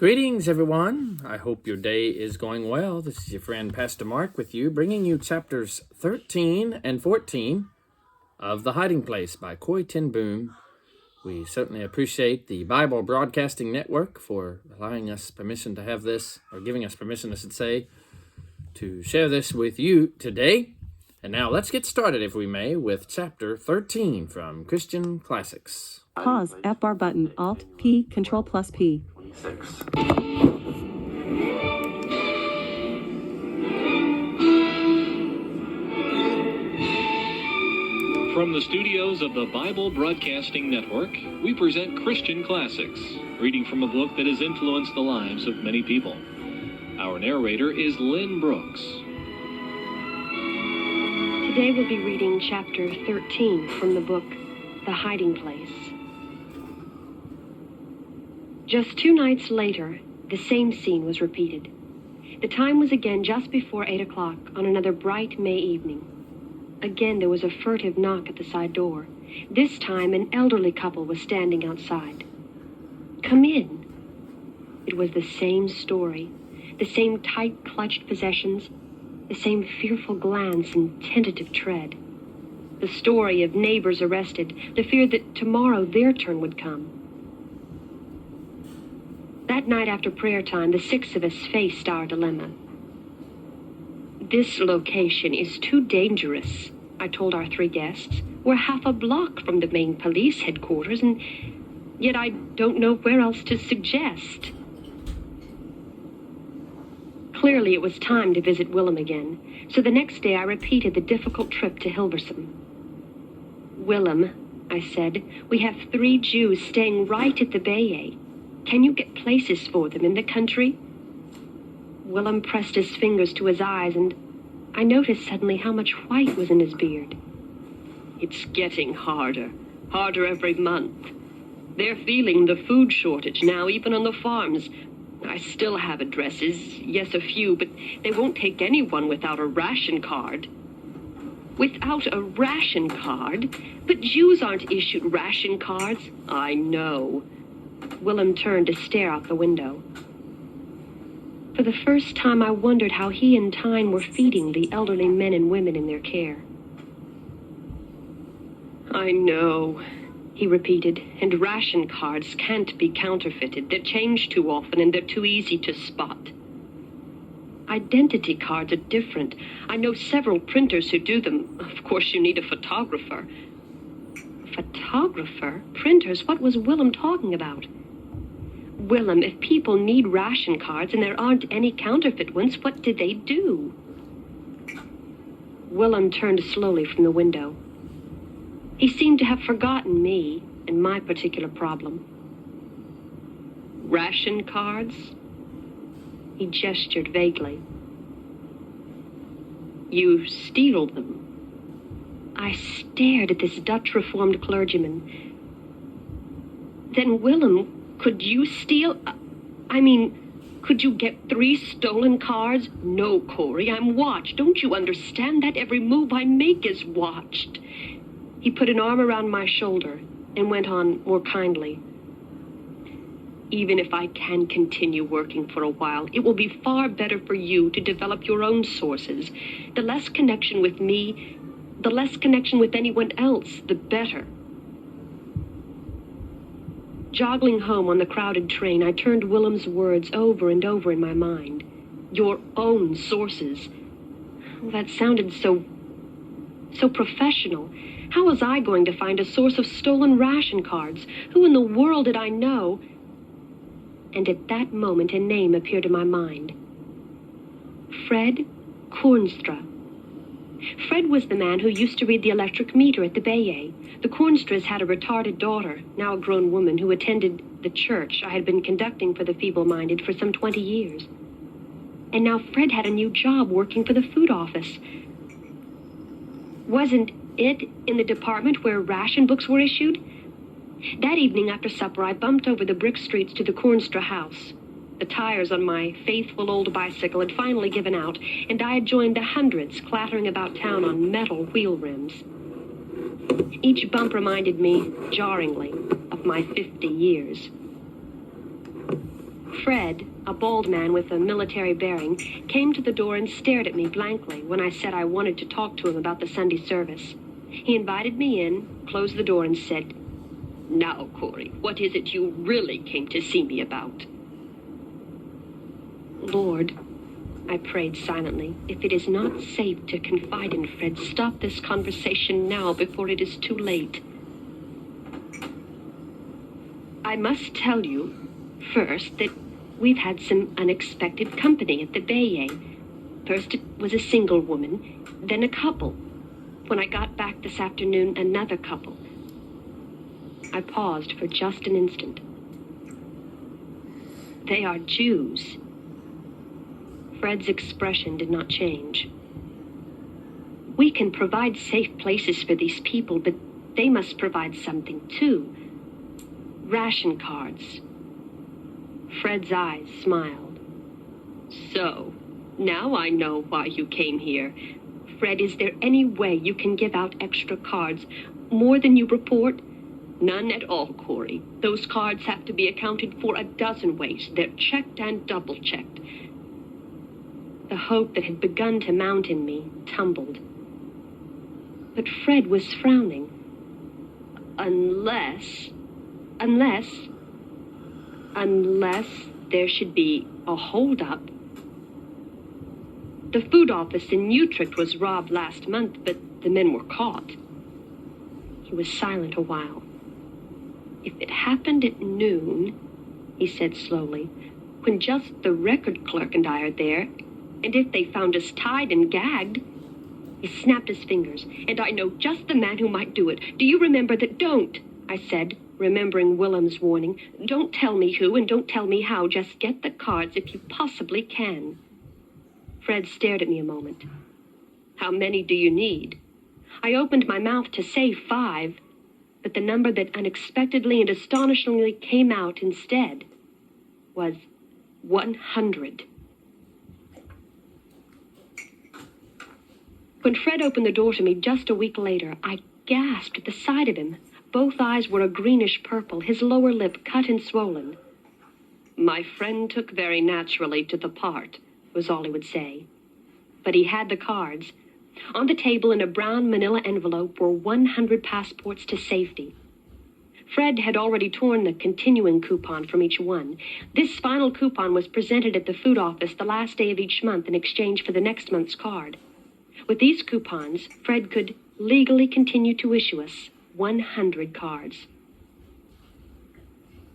Greetings, everyone. I hope your day is going well. This is your friend Pastor Mark with you, bringing you chapters 13 and 14 of The Hiding Place by Corrie ten Boom. We certainly appreciate the Bible Broadcasting Network for allowing us permission to have this, or giving us permission, I should say, to share this with you today. And now let's get started, if we may, with chapter 13 from Christian Classics. Pause, F-bar button, Alt, P, Control plus P. 26. From the studios of the Bible Broadcasting Network, we present Christian Classics, reading from a book that has influenced the lives of many people. Our narrator is Lynn Brooks. Today we'll be reading chapter 13 from the book, The Hiding Place. Just 2 nights later, the same scene was repeated. The time was again just before 8 o'clock on another bright May evening. Again, there was a furtive knock at the side door. This time, an elderly couple was standing outside. "Come in." It was the same story, the same tight-clutched possessions, the same fearful glance and tentative tread. The story of neighbors arrested, the fear that tomorrow their turn would come. That night after prayer time, the 6 of us faced our dilemma. "This location is too dangerous," I told our 3 guests. "We're half a block from the main police headquarters, and yet I don't know where else to suggest." Clearly, it was time to visit Willem again, so the next day I repeated the difficult trip to Hilversum. "Willem," I said, "we have 3 Jews staying right at the Bay. Can you get places for them in the country?" Willem pressed his fingers to his eyes, and I noticed suddenly how much white was in his beard. "It's getting harder every month. They're feeling the food shortage now, even on the farms. I still have addresses, yes, a few, but they won't take anyone without a ration card." "Without a ration card? But Jews aren't issued ration cards." "I know." Willem turned to stare out the window. For the first time, I wondered how he and Tyne were feeding the elderly men and women in their care. "I know," he repeated, "and ration cards can't be counterfeited. They're changed too often, and they're too easy to spot. Identity cards are different. I know several printers who do them. Of course, you need a photographer." Photographer? Printers? What was Willem talking about? "Willem, if people need ration cards and there aren't any counterfeit ones, what do they do?" Willem turned slowly from the window. He seemed to have forgotten me and my particular problem. "Ration cards?" He gestured vaguely. "You steal them?" I stared at this Dutch Reformed clergyman. "Then, Willem, could you steal? Could you get 3 stolen cards?" "No, Corrie, I'm watched. Don't you understand that? Every move I make is watched." He put an arm around my shoulder and went on more kindly. "Even if I can continue working for a while, it will be far better for you to develop your own sources. The less connection with me, the less connection with anyone else, the better." Joggling home on the crowded train, I turned Willem's words over and over in my mind. Your own sources. That sounded so professional. How was I going to find a source of stolen ration cards? Who in the world did I know? And at that moment, a name appeared in my mind. Fred Koornstra. Fred was the man who used to read the electric meter at the Bay. The Koornstras had a retarded daughter, now a grown woman, who attended the church I had been conducting for the feeble-minded for some 20 years. And now Fred had a new job working for the food office. Wasn't it in the department where ration books were issued? That evening after supper, I bumped over the brick streets to the Koornstra house. The tires on my faithful old bicycle had finally given out, and I had joined the hundreds clattering about town on metal wheel rims. Each bump reminded me, jarringly, of my 50 years. Fred, a bald man with a military bearing, came to the door and stared at me blankly when I said I wanted to talk to him about the Sunday service. He invited me in, closed the door, and said, "Now, Corey, what is it you really came to see me about?" "Lord," I prayed silently, "if it is not safe to confide in Fred, stop this conversation now before it is too late. I must tell you, first, that we've had some unexpected company at the Bay. First it was a single woman, then a couple. When I got back this afternoon, another couple." I paused for just an instant. "They are Jews." Fred's expression did not change. "We can provide safe places for these people, but they must provide something too. Ration cards." Fred's eyes smiled. "So, now I know why you came here. Fred, is there any way you can give out extra cards? More than you report?" "None at all, Corey. Those cards have to be accounted for a dozen ways. They're checked and double-checked." The hope that had begun to mount in me tumbled. But Fred was frowning. Unless there should be a holdup. The food office in Utrecht was robbed last month, but the men were caught. He was silent a while. "If it happened at noon," he said slowly, "when just the record clerk and I are there, and if they found us tied and gagged..." He snapped his fingers. "And I know just the man who might do it. Do you remember that?" "Don't," I said, remembering Willem's warning. "Don't tell me who and don't tell me how. Just get the cards if you possibly can." Fred stared at me a moment. "How many do you need?" I opened my mouth to say 5, but the number that unexpectedly and astonishingly came out instead was 100. When Fred opened the door to me just a week later, I gasped at the sight of him. Both eyes were a greenish purple, his lower lip cut and swollen. "My friend took very naturally to the part," was all he would say. But he had the cards. On the table in a brown manila envelope were 100 passports to safety. Fred had already torn the continuing coupon from each one. This final coupon was presented at the food office the last day of each month in exchange for the next month's card. With these coupons, Fred could legally continue to issue us 100 cards.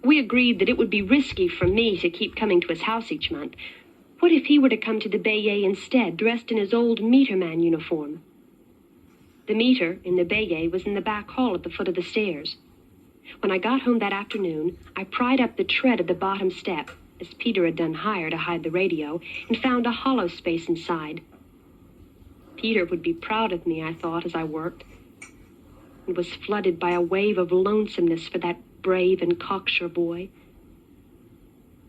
We agreed that it would be risky for me to keep coming to his house each month. What if he were to come to the Bayet instead, dressed in his old meterman uniform? The meter in the Bayet was in the back hall at the foot of the stairs. When I got home that afternoon, I pried up the tread of the bottom step, as Peter had done higher to hide the radio, and found a hollow space inside. Peter would be proud of me, I thought, as I worked, and was flooded by a wave of lonesomeness for that brave and cocksure boy.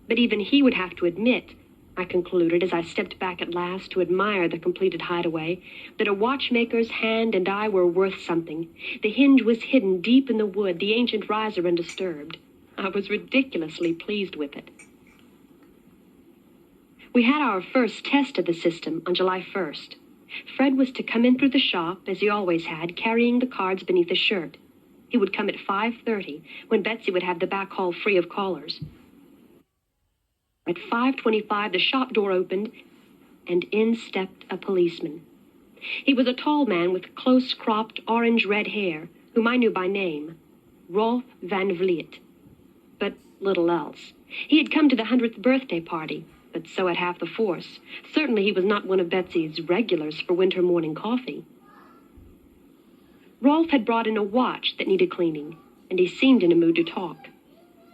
But even he would have to admit, I concluded as I stepped back at last to admire the completed hideaway, that a watchmaker's hand and eye were worth something. The hinge was hidden deep in the wood, the ancient riser undisturbed. I was ridiculously pleased with it. We had our first test of the system on July 1st. Fred was to come in through the shop, as he always had, carrying the cards beneath his shirt. He would come at 5:30, when Betsy would have the back hall free of callers. At 5:25, the shop door opened, and in stepped a policeman. He was a tall man with close-cropped orange-red hair, whom I knew by name, Rolf Van Vliet, but little else. He had come to the 100th birthday party, but so had half the force. Certainly he was not one of Betsy's regulars for winter morning coffee. Rolf had brought in a watch that needed cleaning, and he seemed in a mood to talk.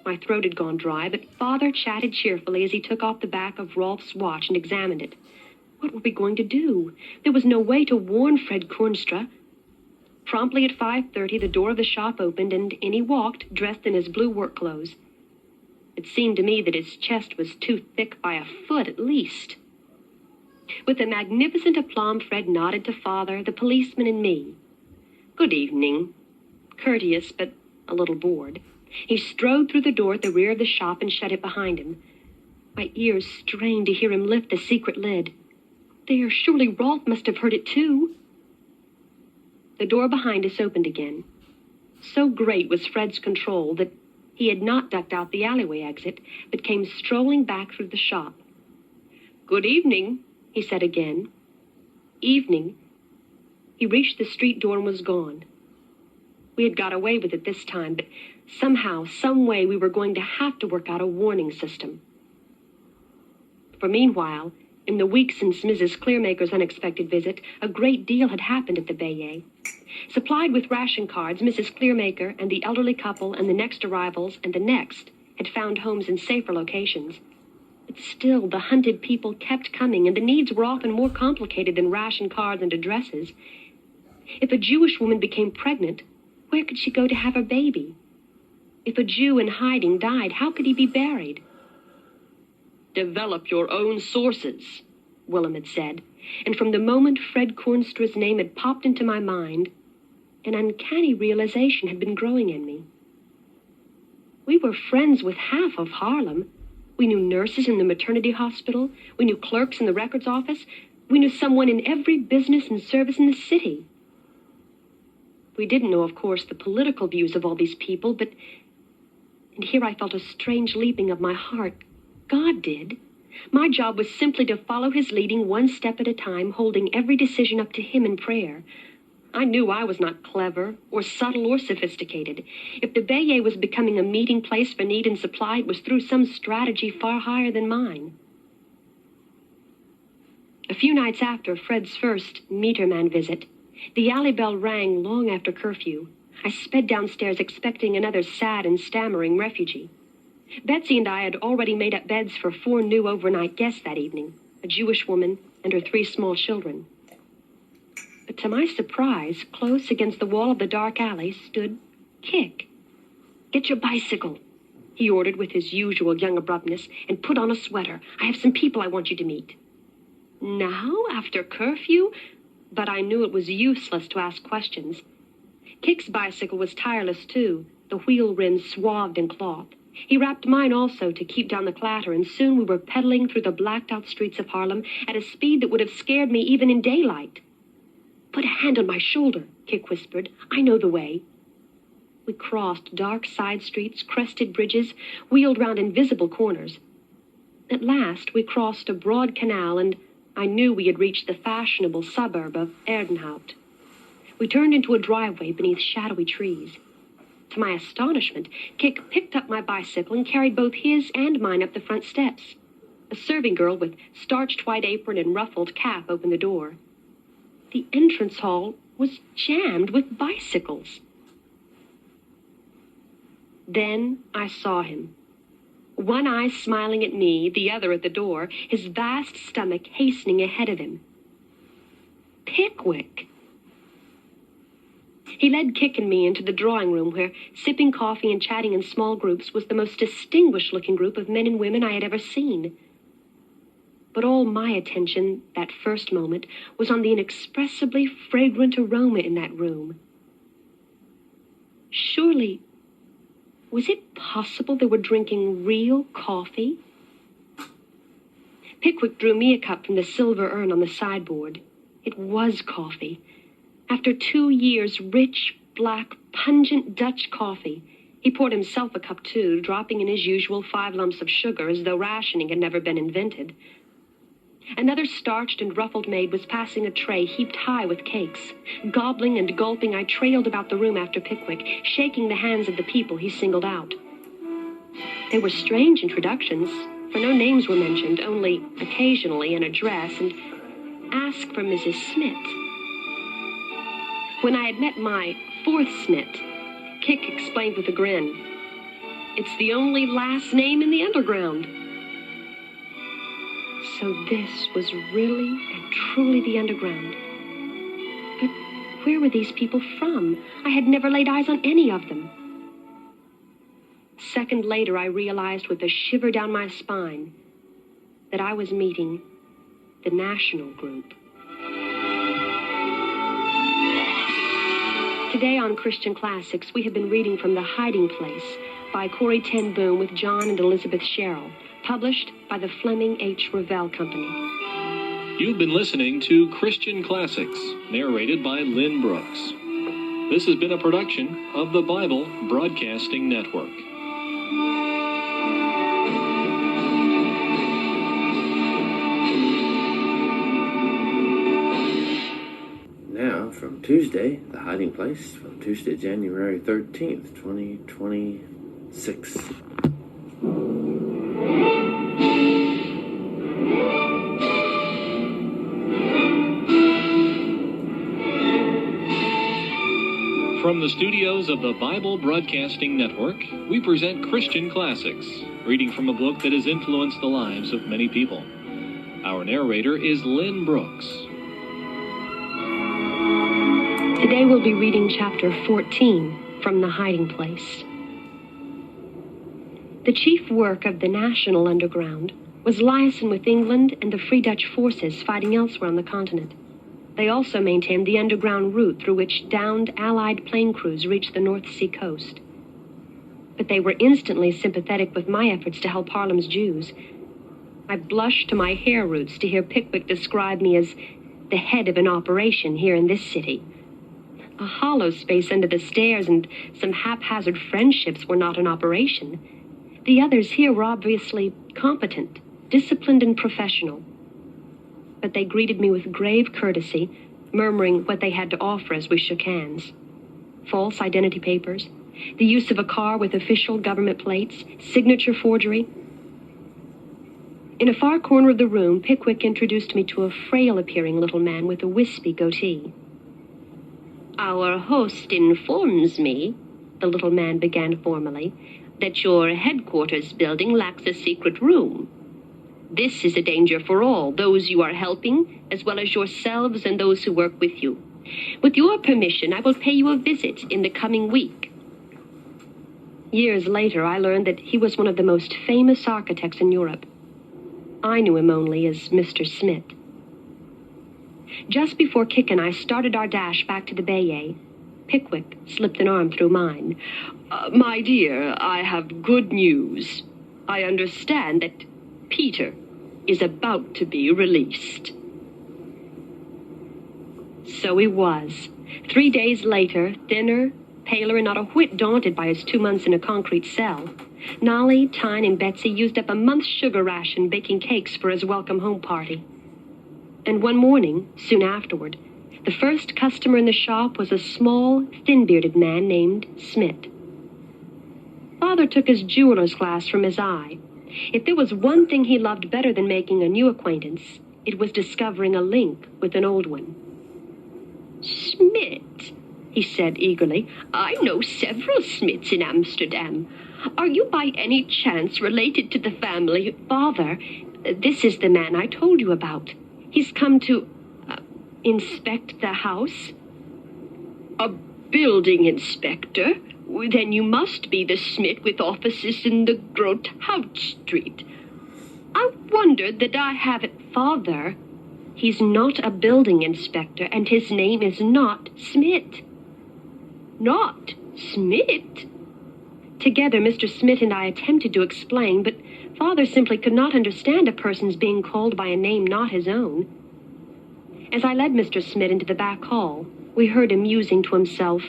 My throat had gone dry, but Father chatted cheerfully as he took off the back of Rolf's watch and examined it. What were we going to do? There was no way to warn Fred Kornstra. Promptly at 5:30, the door of the shop opened, and in he walked, dressed in his blue work clothes. It seemed to me that his chest was too thick by a foot at least. With a magnificent aplomb, Fred nodded to Father, the policeman, and me. "Good evening." Courteous, but a little bored. He strode through the door at the rear of the shop and shut it behind him. My ears strained to hear him lift the secret lid. There, surely Rolf must have heard it too. The door behind us opened again. So great was Fred's control that he had not ducked out the alleyway exit, but came strolling back through the shop. "Good evening," he said again. Evening. He reached the street door and was gone. We had got away with it this time, but somehow, some way, we were going to have to work out a warning system. For meanwhile, in the week since Mrs. Clearmaker's unexpected visit, a great deal had happened at the Bayet. Supplied with ration cards, Mrs. Clearmaker and the elderly couple and the next arrivals and the next had found homes in safer locations. But still, the hunted people kept coming, and the needs were often more complicated than ration cards and addresses. If a Jewish woman became pregnant, where could she go to have her baby? If a Jew in hiding died, how could he be buried? "Develop your own sources," Willem had said, and from the moment Fred Kornstra's name had popped into my mind, an uncanny realization had been growing in me. We were friends with half of Harlem. We knew nurses in the maternity hospital. We knew clerks in the records office. We knew someone in every business and service in the city. We didn't know, of course, the political views of all these people, but... And here I felt a strange leaping of my heart. God did. My job was simply to follow his leading one step at a time, holding every decision up to him in prayer. I knew I was not clever or subtle or sophisticated. If the Bayet was becoming a meeting place for need and supply, it was through some strategy far higher than mine. A few nights after Fred's first meter-man visit, the alley bell rang long after curfew. I sped downstairs expecting another sad and stammering refugee. Betsy and I had already made up beds for 4 new overnight guests that evening, a Jewish woman and her 3 small children. But to my surprise, close against the wall of the dark alley stood Kik. "Get your bicycle," he ordered with his usual young abruptness, "and put on a sweater. I have some people I want you to meet." Now, after curfew? But I knew it was useless to ask questions. Kik's bicycle was tireless, too, the wheel rims swathed in cloth. He wrapped mine also to keep down the clatter, and soon we were pedaling through the blacked-out streets of Harlem at a speed that would have scared me even in daylight. "Put a hand on my shoulder," Kik whispered. "I know the way." We crossed dark side streets, crested bridges, wheeled round invisible corners. At last, we crossed a broad canal, and I knew we had reached the fashionable suburb of Erdenhout. We turned into a driveway beneath shadowy trees. To my astonishment, Kik picked up my bicycle and carried both his and mine up the front steps. A serving girl with starched white apron and ruffled cap opened the door. The entrance hall was jammed with bicycles. Then I saw him. One eye smiling at me, the other at the door, his vast stomach hastening ahead of him. Pickwick! He led Kik and me into the drawing room where, sipping coffee and chatting in small groups, was the most distinguished-looking group of men and women I had ever seen. But all my attention, that first moment, was on the inexpressibly fragrant aroma in that room. Surely, was it possible they were drinking real coffee? Pickwick drew me a cup from the silver urn on the sideboard. It was coffee. After 2 years, rich, black, pungent Dutch coffee. He poured himself a cup, too, dropping in his usual 5 lumps of sugar, as though rationing had never been invented. Another starched and ruffled maid was passing a tray heaped high with cakes. Gobbling and gulping, I trailed about the room after Pickwick, shaking the hands of the people he singled out. They were strange introductions, for no names were mentioned, only occasionally an address, and "Ask for Mrs. Smith." When I had met my 4th Smith, Kik explained with a grin, "It's the only last name in the underground." So this was really and truly the underground. But where were these people from? I had never laid eyes on any of them. A second later, I realized with a shiver down my spine that I was meeting the National Group. Today on Christian Classics, we have been reading from The Hiding Place by Corrie ten Boom with John and Elizabeth Sherrill, published by the Fleming H. Revell Company. You've been listening to Christian Classics, narrated by Lynn Brooks. This has been a production of the Bible Broadcasting Network. Now, from Tuesday, The Hiding Place, from Tuesday, January 13th, 2026. From the studios of the Bible Broadcasting Network, we present Christian Classics, reading from a book that has influenced the lives of many people. Our narrator is Lynn Brooks. Today we'll be reading chapter 14 from The Hiding Place. The chief work of the National Underground was liaison with England and the Free Dutch forces fighting elsewhere on the continent. They also maintained the underground route through which downed Allied plane crews reached the North Sea coast. But they were instantly sympathetic with my efforts to help Harlem's Jews. I blushed to my hair roots to hear Pickwick describe me as the head of an operation here in this city. A hollow space under the stairs and some haphazard friendships were not an operation. The others here were obviously competent, disciplined, and professional. But they greeted me with grave courtesy, murmuring what they had to offer as we shook hands. False identity papers, the use of a car with official government plates, signature forgery. In a far corner of the room, Pickwick introduced me to a frail-appearing little man with a wispy goatee. "Our host informs me," the little man began formally, "that your headquarters building lacks a secret room. This is a danger for all, those you are helping, as well as yourselves and those who work with you. With your permission, I will pay you a visit in the coming week." Years later, I learned that he was one of the most famous architects in Europe. I knew him only as Mr. Smith. Just before Kick and I started our dash back to the Bayeux, Pickwick slipped an arm through mine. "My dear, I have good news. I understand that Peter is about to be released." So he was. 3 days later, thinner, paler, and not a whit daunted by his 2 months in a concrete cell, Nolly, Tyne, and Betsy used up a month's sugar ration baking cakes for his welcome home party. And one morning, soon afterward, the first customer in the shop was a small, thin-bearded man named Smith. Father took his jeweler's glass from his eye. If there was one thing he loved better than making a new acquaintance, it was discovering a link with an old one. "Smith," he said eagerly, "I know several Smiths in Amsterdam. Are you by any chance related to the family?" "Father, this is the man I told you about. He's come to inspect the house." "A building inspector? Then you must be the Smith with offices in the Grote Hout Street. I wondered that I haven't..." "Father, he's not a building inspector, and his name is not Smith." "Not Smith?" Together, Mr. Smith and I attempted to explain, but Father simply could not understand a person's being called by a name not his own. As I led Mr. Smith into the back hall, we heard him musing to himself,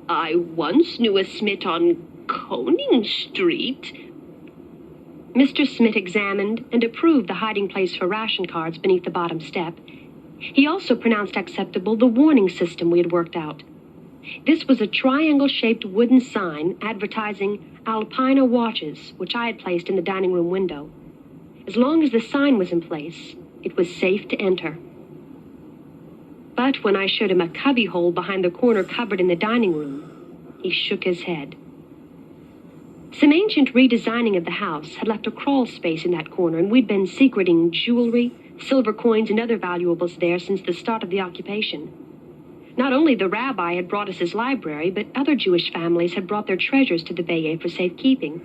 "I once knew a Smith on Koning Street." Mr. Smith examined and approved the hiding place for ration cards beneath the bottom step. He also pronounced acceptable the warning system we had worked out. This was a triangle-shaped wooden sign advertising Alpina watches, which I had placed in the dining room window. As long as the sign was in place, it was safe to enter. But when I showed him a cubbyhole behind the corner cupboard in the dining room, he shook his head. Some ancient redesigning of the house had left a crawl space in that corner, and we'd been secreting jewelry, silver coins, and other valuables there since the start of the occupation. Not only the rabbi had brought us his library, but other Jewish families had brought their treasures to the Bayeux for safekeeping.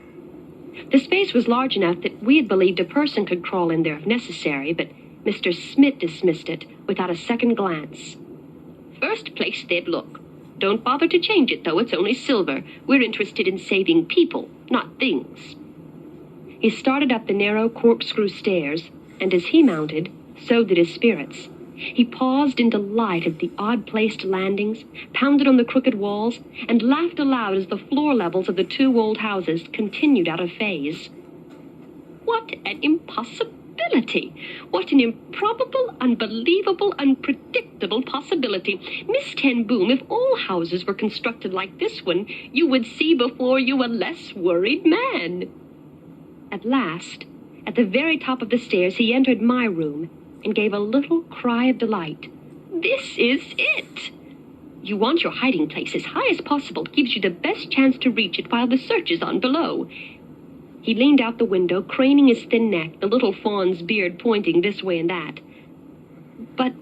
The space was large enough that we had believed a person could crawl in there if necessary, but Mr. Smith dismissed it without a second glance. "First place they'd look. Don't bother to change it, though. It's only silver. We're interested in saving people, not things." He started up the narrow corkscrew stairs, and as he mounted, so did his spirits. He paused in delight at the odd-placed landings, pounded on the crooked walls, and laughed aloud as the floor levels of the two old houses continued out of phase. What an impossibility! What an improbable, unbelievable, unpredictable possibility! Miss Ten Boom, if all houses were constructed like this one, you would see before you a less worried man. At last, at the very top of the stairs, he entered my room and gave a little cry of delight. This is it! You want your hiding place as high as possible. It gives you the best chance to reach it while the search is on below. He leaned out the window, craning his thin neck, the little fawn's beard pointing this way and that. But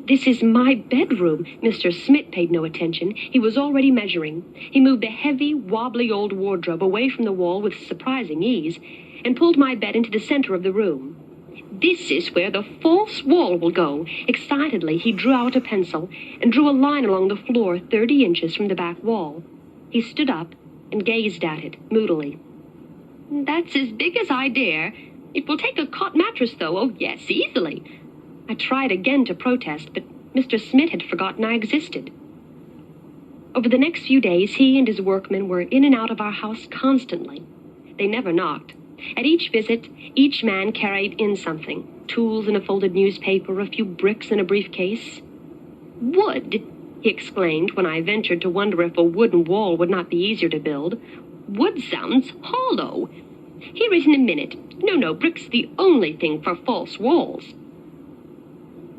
this is my bedroom. Mr. Smith paid no attention. He was already measuring. He moved the heavy, wobbly old wardrobe away from the wall with surprising ease and pulled my bed into the center of the room. This is where the false wall will go. Excitedly, he drew out a pencil and drew a line along the floor 30 inches from the back wall. He stood up and gazed at it moodily. That's as big as I dare. It will take a cot mattress, though. Oh, yes, easily. I tried again to protest, but Mr. Smith had forgotten I existed. Over the next few days, he and his workmen were in and out of our house constantly. They never knocked. At each visit, each man carried in something. Tools in a folded newspaper, a few bricks in a briefcase. Wood, he exclaimed when I ventured to wonder if a wooden wall would not be easier to build. Wood sounds hollow. Here is in a minute. No, brick's the only thing for false walls.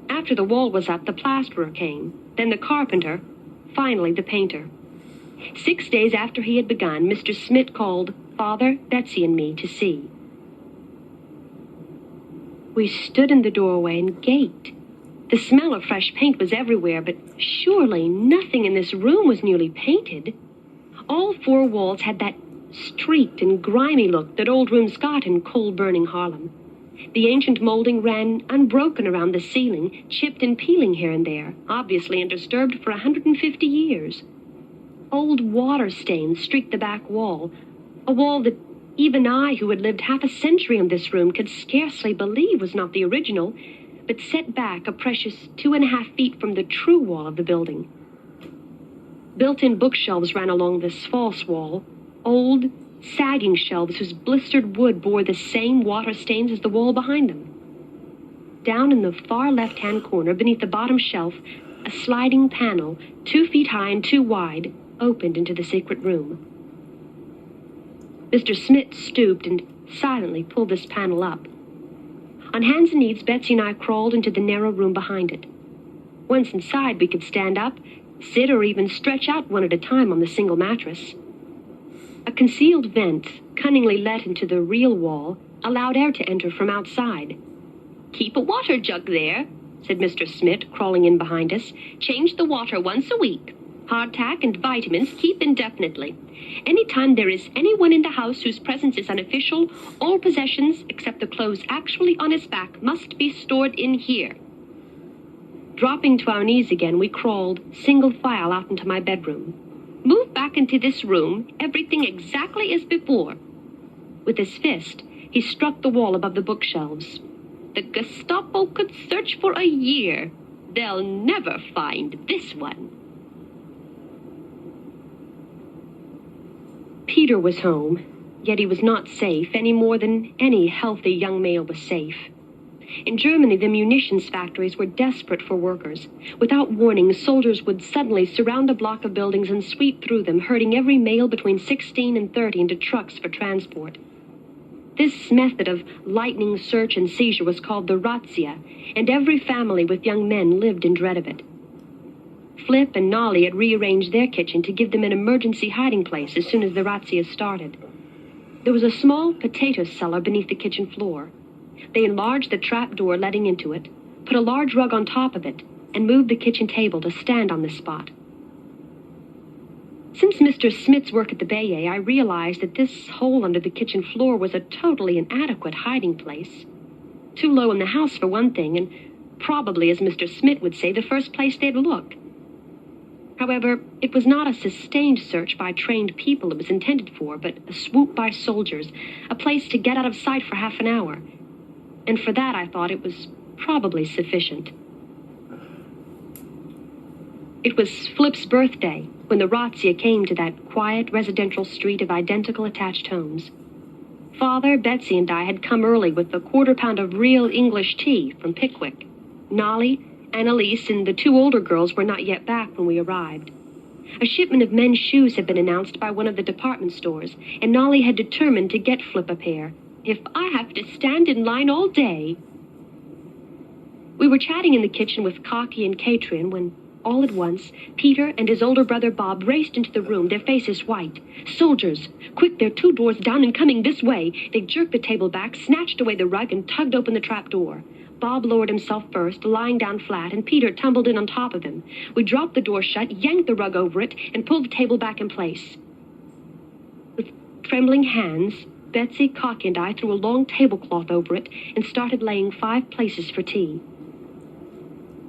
After the wall was up, the plasterer came, then the carpenter, finally the painter. 6 days after he had begun, Mr. Smith called Father, Betsy, and me to see. We stood in the doorway and gaped. The smell of fresh paint was everywhere, but surely nothing in this room was newly painted. All four walls had that streaked and grimy look that old rooms got in coal-burning Harlem. The ancient molding ran unbroken around the ceiling, chipped and peeling here and there, obviously undisturbed for 150 years. Old water stains streaked the back wall, a wall that even I, who had lived half a century in this room, could scarcely believe was not the original, but set back a precious 2.5 feet from the true wall of the building. Built-in bookshelves ran along this false wall, old, sagging shelves whose blistered wood bore the same water stains as the wall behind them. Down in the far left-hand corner, beneath the bottom shelf, a sliding panel, 2 feet high and 2 wide, opened into the secret room. Mr. Smith stooped and silently pulled this panel up. On hands and knees, Betsy and I crawled into the narrow room behind it. Once inside, we could stand up, sit, or even stretch out one at a time on the single mattress. A concealed vent, cunningly let into the real wall, allowed air to enter from outside. "Keep a water jug there," said Mr. Smith, crawling in behind us. "Change the water once a week. Hardtack and vitamins keep indefinitely. Anytime there is anyone in the house whose presence is unofficial, all possessions, except the clothes actually on his back, must be stored in here." Dropping to our knees again, we crawled, single file, out into my bedroom. "Move back into this room, everything exactly as before." With his fist, he struck the wall above the bookshelves. "The Gestapo could search for a year. They'll never find this one." Peter was home, yet he was not safe any more than any healthy young male was safe. In Germany, the munitions factories were desperate for workers. Without warning, soldiers would suddenly surround a block of buildings and sweep through them, herding every male between 16 and 30 into trucks for transport. This method of lightning search and seizure was called the razzia, and every family with young men lived in dread of it. Flip and Nolly had rearranged their kitchen to give them an emergency hiding place as soon as the razzia started. There was a small potato cellar beneath the kitchen floor. They enlarged the trap door letting into it, put a large rug on top of it, and moved the kitchen table to stand on this spot. Since Mr. Smith's work at the Bayet, I realized that this hole under the kitchen floor was a totally inadequate hiding place. Too low in the house for one thing, and probably, as Mr. Smith would say, the first place they'd look. However, it was not a sustained search by trained people it was intended for, but a swoop by soldiers, a place to get out of sight for half an hour. And for that, I thought it was probably sufficient. It was Flip's birthday when the razzia came to that quiet residential street of identical attached homes. Father, Betsy, and I had come early with a quarter-pound of real English tea from Pickwick. Nolly, Annalise, and the two older girls were not yet back when we arrived. A shipment of men's shoes had been announced by one of the department stores, and Nolly had determined to get Flip a pair. If I have to stand in line all day... We were chatting in the kitchen with Cocky and Katrin when, all at once, Peter and his older brother Bob raced into the room, their faces white. Soldiers! Quick, they're 2 doors down and coming this way. They jerked the table back, snatched away the rug, and tugged open the trap door. Bob lowered himself first, lying down flat, and Peter tumbled in on top of him. We dropped the door shut, yanked the rug over it, and pulled the table back in place. With trembling hands, Betsy, Cocky, and I threw a long tablecloth over it and started laying 5 places for tea.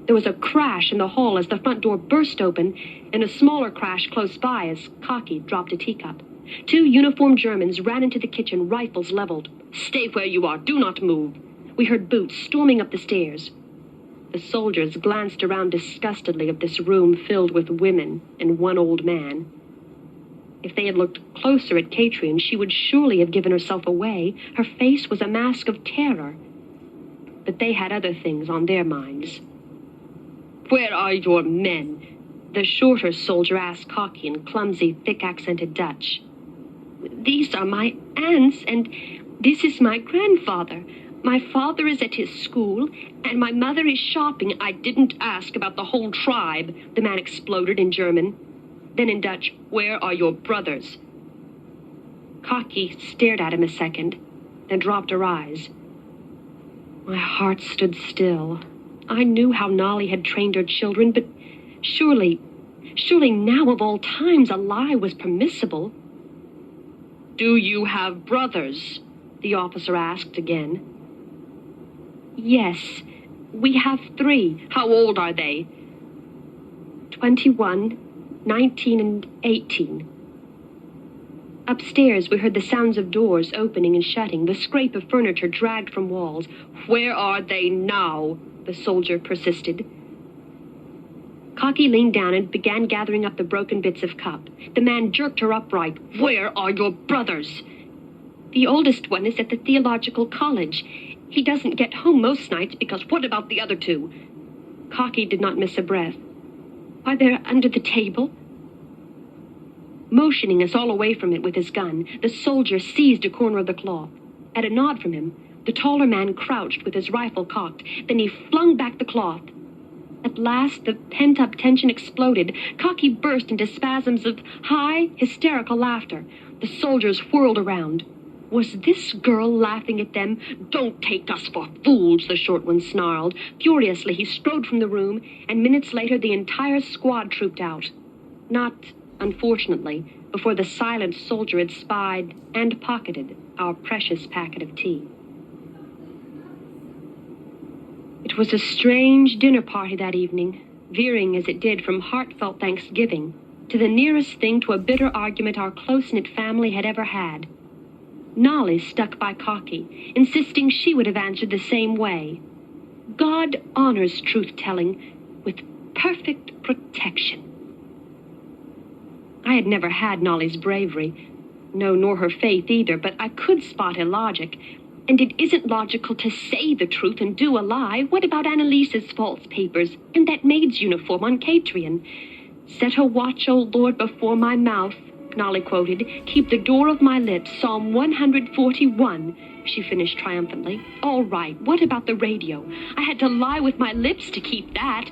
There was a crash in the hall as the front door burst open, and a smaller crash close by as Cocky dropped a teacup. 2 uniformed Germans ran into the kitchen, rifles leveled. "Stay where you are. Do not move." We heard boots storming up the stairs. The soldiers glanced around disgustedly at this room filled with women and one old man. If they had looked closer at Katrin, she would surely have given herself away. Her face was a mask of terror. But they had other things on their minds. "Where are your men?" the shorter soldier asked Cocky in clumsy, thick-accented Dutch. "These are my aunts, and this is my grandfather. My father is at his school, and my mother is shopping." "I didn't ask about the whole tribe," the man exploded in German. Then in Dutch, "Where are your brothers?" Cocky stared at him a second, then dropped her eyes. My heart stood still. I knew how Nolly had trained her children, but surely now of all times a lie was permissible. "Do you have brothers?" the officer asked again. "Yes, we have 3. How old are they?" 21, 19, and 18. Upstairs, we heard the sounds of doors opening and shutting, the scrape of furniture dragged from walls. "Where are they now?" the soldier persisted. Cocky leaned down and began gathering up the broken bits of cup. The man jerked her upright. "Where are your brothers?" "The oldest one is at the theological college. He doesn't get home most nights because..." "What about the other 2? Cocky did not miss a breath. "Why, they're under the table." Motioning us all away from it with his gun, the soldier seized a corner of the cloth. At a nod from him, the taller man crouched with his rifle cocked. Then he flung back the cloth. At last, the pent-up tension exploded. Cocky burst into spasms of high, hysterical laughter. The soldiers whirled around. Was this girl laughing at them? "Don't take us for fools," the short one snarled. Furiously, he strode from the room, and minutes later the entire squad trooped out. Not, unfortunately, before the silent soldier had spied and pocketed our precious packet of tea. It was a strange dinner party that evening, veering as it did from heartfelt thanksgiving to the nearest thing to a bitter argument our close-knit family had ever had. Nolly stuck by Cocky, insisting she would have answered the same way. God honors truth-telling with perfect protection. I had never had Nolly's bravery, no, nor her faith either, but I could spot illogic. And it isn't logical to say the truth and do a lie. What about Annalise's false papers and that maid's uniform on Katrin? "Set a watch, O Lord, before my mouth," Nolly quoted. "Keep the door of my lips, Psalm 141, she finished triumphantly. "All right, what about the radio? I had to lie with my lips to keep that."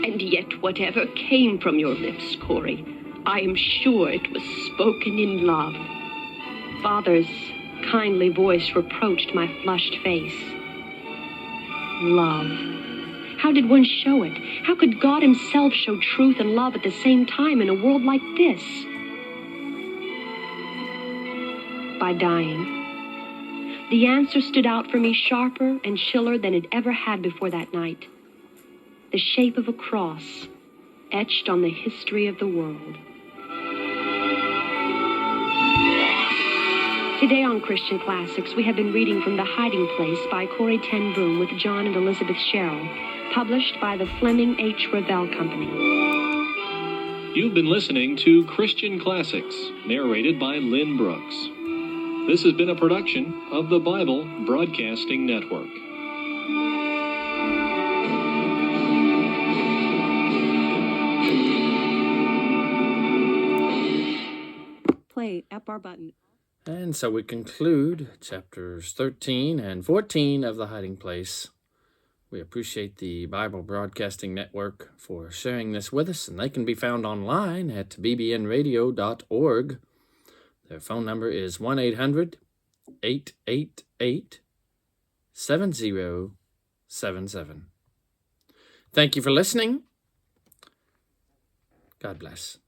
"And yet whatever came from your lips, Corey, I am sure it was spoken in love." Father's kindly voice reproached my flushed face. Love. How did one show it? How could God himself show truth and love at the same time in a world like this? By dying. The answer stood out for me sharper and chiller than it ever had before that night. The shape of a cross, etched on the history of the world. Today on Christian Classics, we have been reading from The Hiding Place by Corrie ten Boom with John and Elizabeth Sherrill, published by the Fleming H. Revell Company. You've been listening to Christian Classics, narrated by Lynn Brooks. This has been a production of the Bible Broadcasting Network. Play at bar button. And so we conclude chapters 13 and 14 of The Hiding Place. We appreciate the Bible Broadcasting Network for sharing this with us, and they can be found online at bbnradio.org. Their phone number is 1-800-888-7077. Thank you for listening. God bless.